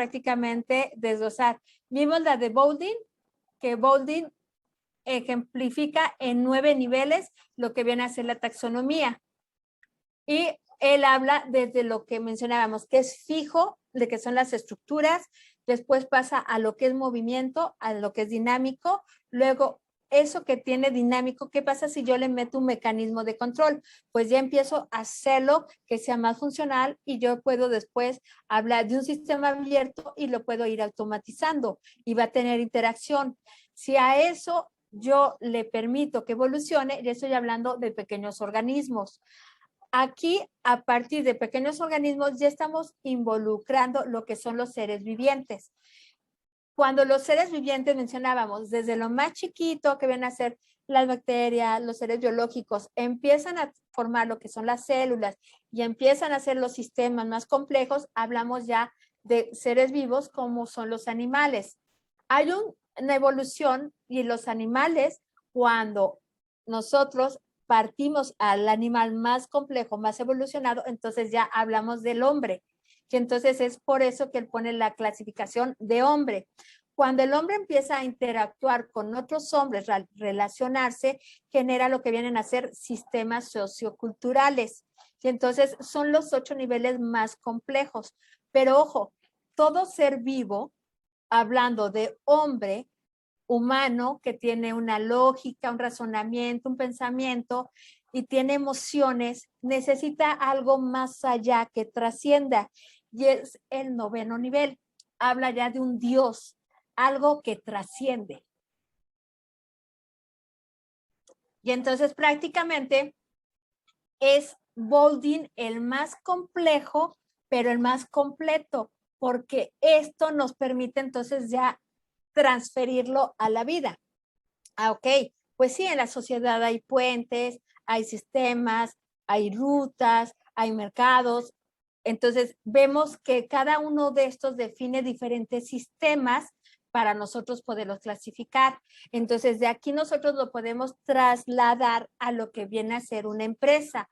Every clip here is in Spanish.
prácticamente desglosar. Vimos la de Boulding, que Boulding ejemplifica en 9 niveles lo que viene a ser la taxonomía. Y él habla desde lo que mencionábamos, que es fijo, de que son las estructuras, después pasa a lo que es movimiento, a lo que es dinámico, luego eso que tiene dinámico, ¿qué pasa si yo le meto un mecanismo de control? Pues ya empiezo a hacerlo que sea más funcional y yo puedo después hablar de un sistema abierto y lo puedo ir automatizando y va a tener interacción. Si a eso yo le permito que evolucione, ya estoy hablando de pequeños organismos. Aquí, a partir de pequeños organismos, ya estamos involucrando lo que son los seres vivientes. Cuando los seres vivientes mencionábamos, desde lo más chiquito que vienen a ser las bacterias, los seres biológicos, empiezan a formar lo que son las células y empiezan a hacer los sistemas más complejos, hablamos ya de seres vivos como son los animales. Hay una evolución y los animales, cuando nosotros partimos al animal más complejo, más evolucionado, entonces ya hablamos del hombre. Y entonces es por eso que él pone la clasificación de hombre. Cuando el hombre empieza a interactuar con otros hombres, relacionarse, genera lo que vienen a ser sistemas socioculturales. Y entonces son los 8 niveles más complejos. Pero ojo, todo ser vivo, hablando de hombre, humano, que tiene una lógica, un razonamiento, un pensamiento y tiene emociones, necesita algo más allá que trascienda. Y es el 9º nivel. Habla ya de un Dios, algo que trasciende. Y entonces prácticamente es Boulding el más complejo, pero el más completo, porque esto nos permite entonces ya transferirlo a la vida. Ok, pues sí, en la sociedad hay puentes, hay sistemas, hay rutas, hay mercados. Entonces, vemos que cada uno de estos define diferentes sistemas para nosotros poderlos clasificar. Entonces, de aquí nosotros lo podemos trasladar a lo que viene a ser una empresa.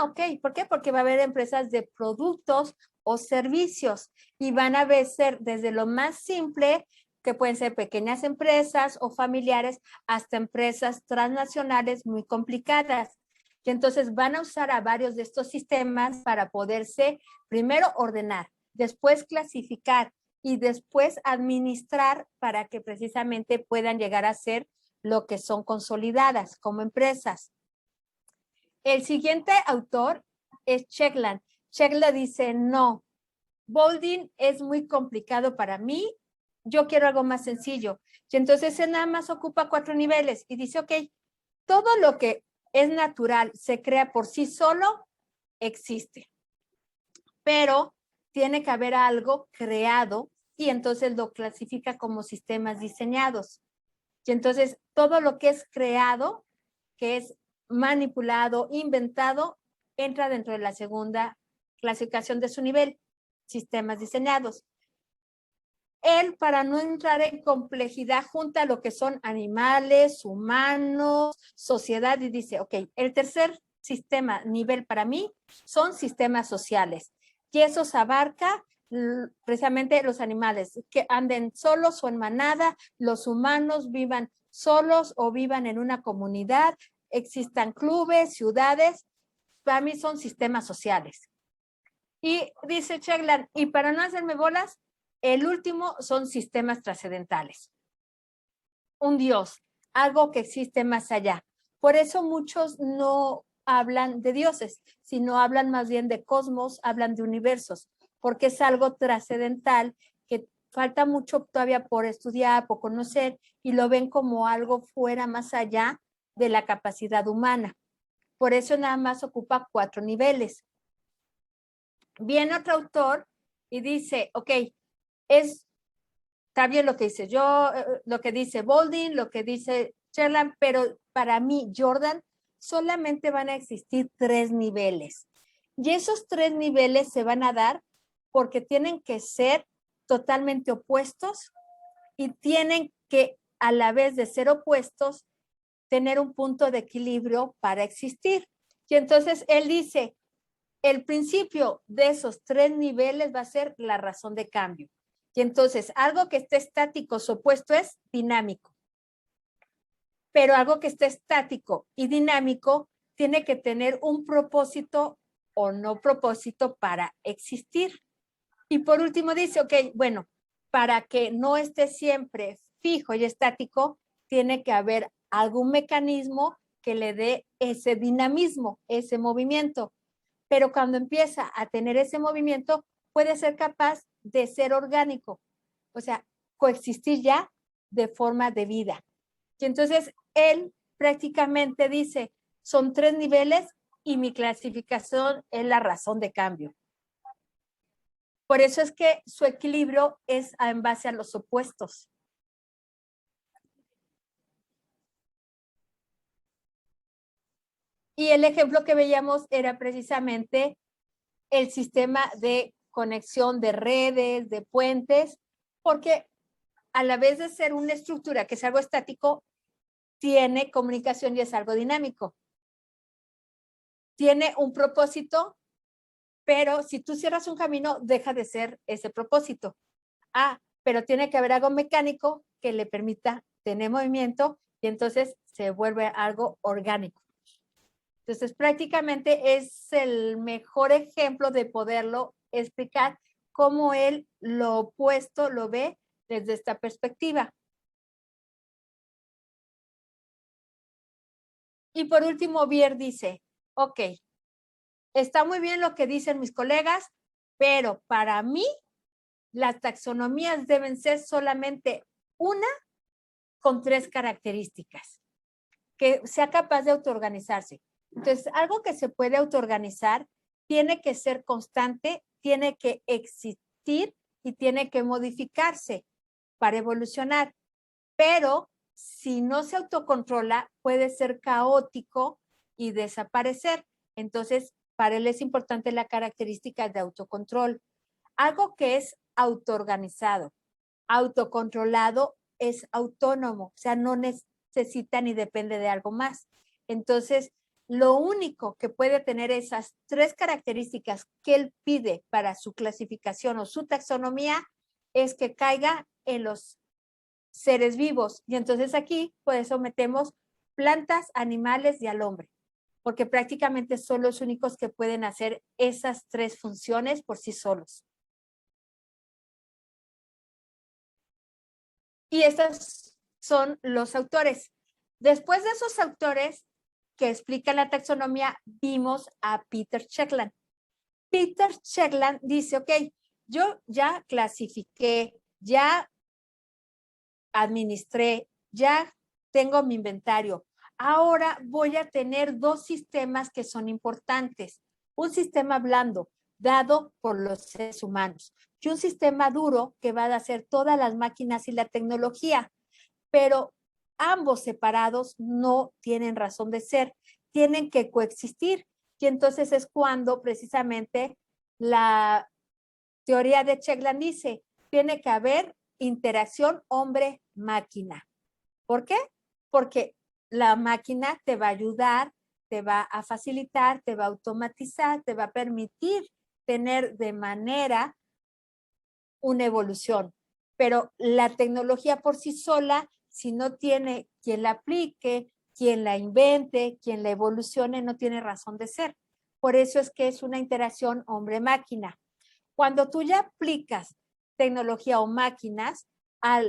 Ok, ¿por qué? Porque va a haber empresas de productos o servicios y van a ser desde lo más simple, que pueden ser pequeñas empresas o familiares, hasta empresas transnacionales muy complicadas. Y entonces van a usar a varios de estos sistemas para poderse primero ordenar, después clasificar y después administrar para que precisamente puedan llegar a ser lo que son consolidadas como empresas. El siguiente autor es Checkland. Checkland dice, no, Boulding es muy complicado para mí, yo quiero algo más sencillo. Y entonces él nada más ocupa 4 niveles y dice, ok, todo lo que es natural, se crea por sí solo, existe. Pero tiene que haber algo creado y entonces lo clasifica como sistemas diseñados. Y entonces todo lo que es creado, que es manipulado, inventado, entra dentro de la segunda clasificación de su nivel, sistemas diseñados. Él, para no entrar en complejidad, junta lo que son animales, humanos, sociedad y dice, ok, el tercer sistema, nivel para mí, son sistemas sociales. Y eso abarca precisamente los animales, que anden solos o en manada, los humanos vivan solos o vivan en una comunidad, existan clubes, ciudades, para mí son sistemas sociales. Y dice Checkland, y para no hacerme bolas, el último son sistemas trascendentales. Un Dios, algo que existe más allá. Por eso muchos no hablan de dioses, sino hablan más bien de cosmos, hablan de universos, porque es algo trascendental que falta mucho todavía por estudiar, por conocer, y lo ven como algo fuera, más allá de la capacidad humana. Por eso nada más ocupa 4 niveles. Viene otro autor y dice, ok, está bien lo que dice yo, lo que dice Boulding, lo que dice Checkland, pero para mí, Jordan, solamente van a existir 3 niveles. Y esos 3 niveles se van a dar porque tienen que ser totalmente opuestos y tienen que, a la vez de ser opuestos, tener un punto de equilibrio para existir. Y entonces él dice, el principio de esos 3 niveles va a ser la razón de cambio. Y entonces, algo que esté estático, su opuesto es dinámico. Pero algo que esté estático y dinámico tiene que tener un propósito o no propósito para existir. Y por último dice, ok, bueno, para que no esté siempre fijo y estático, tiene que haber algún mecanismo que le dé ese dinamismo, ese movimiento. Pero cuando empieza a tener ese movimiento, puede ser capaz de ser orgánico, o sea, coexistir ya de forma de vida. Y entonces él prácticamente dice, son 3 niveles y mi clasificación es la razón de cambio. Por eso es que su equilibrio es en base a los opuestos. Y el ejemplo que veíamos era precisamente el sistema de conexión de redes, de puentes, porque a la vez de ser una estructura que es algo estático, tiene comunicación y es algo dinámico. Tiene un propósito, pero si tú cierras un camino, deja de ser ese propósito. Ah, pero tiene que haber algo mecánico que le permita tener movimiento y entonces se vuelve algo orgánico. Entonces, prácticamente es el mejor ejemplo de poderlo explicar cómo él lo opuesto lo ve desde esta perspectiva. Y por último, Bier dice, ok, está muy bien lo que dicen mis colegas, pero para mí las taxonomías deben ser solamente una con 3 características, que sea capaz de autoorganizarse. Entonces, algo que se puede autoorganizar tiene que ser constante, tiene que existir y tiene que modificarse para evolucionar. Pero si no se autocontrola, puede ser caótico y desaparecer. Entonces, para él es importante la característica de autocontrol. Algo que es autoorganizado, autocontrolado, es autónomo, o sea, no necesita ni depende de algo más. Entonces, lo único que puede tener esas 3 características que él pide para su clasificación o su taxonomía es que caiga en los seres vivos. Y entonces aquí, por eso metemos plantas, animales y al hombre, porque prácticamente son los únicos que pueden hacer esas 3 funciones por sí solos. Y estos son los autores. Después de esos autores que explican la taxonomía, vimos a Peter Checkland. Peter Checkland dice, ok, yo ya clasifiqué, ya administré, ya tengo mi inventario. Ahora voy a tener 2 sistemas que son importantes. Un sistema blando, dado por los seres humanos, y un sistema duro que va a hacer todas las máquinas y la tecnología. Pero ambos separados no tienen razón de ser, tienen que coexistir. Y entonces es cuando precisamente la teoría de Checkland dice, tiene que haber interacción hombre-máquina. ¿Por qué? Porque la máquina te va a ayudar, te va a facilitar, te va a automatizar, te va a permitir tener de manera una evolución. Pero la tecnología por sí sola, si no tiene quien la aplique, quien la invente, quien la evolucione, no tiene razón de ser. Por eso es que es una interacción hombre-máquina. Cuando tú ya aplicas tecnología o máquinas a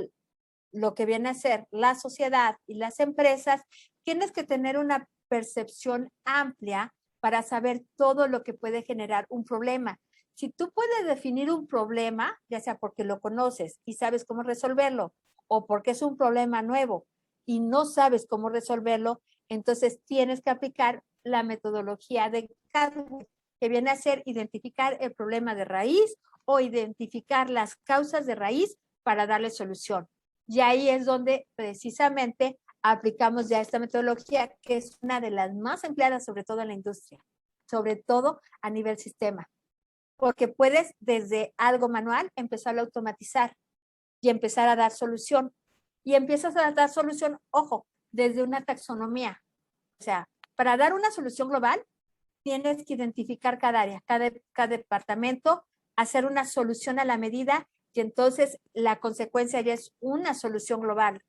lo que viene a ser la sociedad y las empresas, tienes que tener una percepción amplia para saber todo lo que puede generar un problema. Si tú puedes definir un problema, ya sea porque lo conoces y sabes cómo resolverlo, o porque es un problema nuevo y no sabes cómo resolverlo, entonces tienes que aplicar la metodología de Cadwell, que viene a ser identificar el problema de raíz o identificar las causas de raíz para darle solución. Y ahí es donde precisamente aplicamos ya esta metodología, que es una de las más empleadas, sobre todo en la industria, sobre todo a nivel sistema, porque puedes desde algo manual empezar a automatizar y empezar a dar solución. Y empiezas a dar solución, ojo, desde una taxonomía. O sea, para dar una solución global, tienes que identificar cada área, cada departamento, hacer una solución a la medida y entonces la consecuencia ya es una solución global.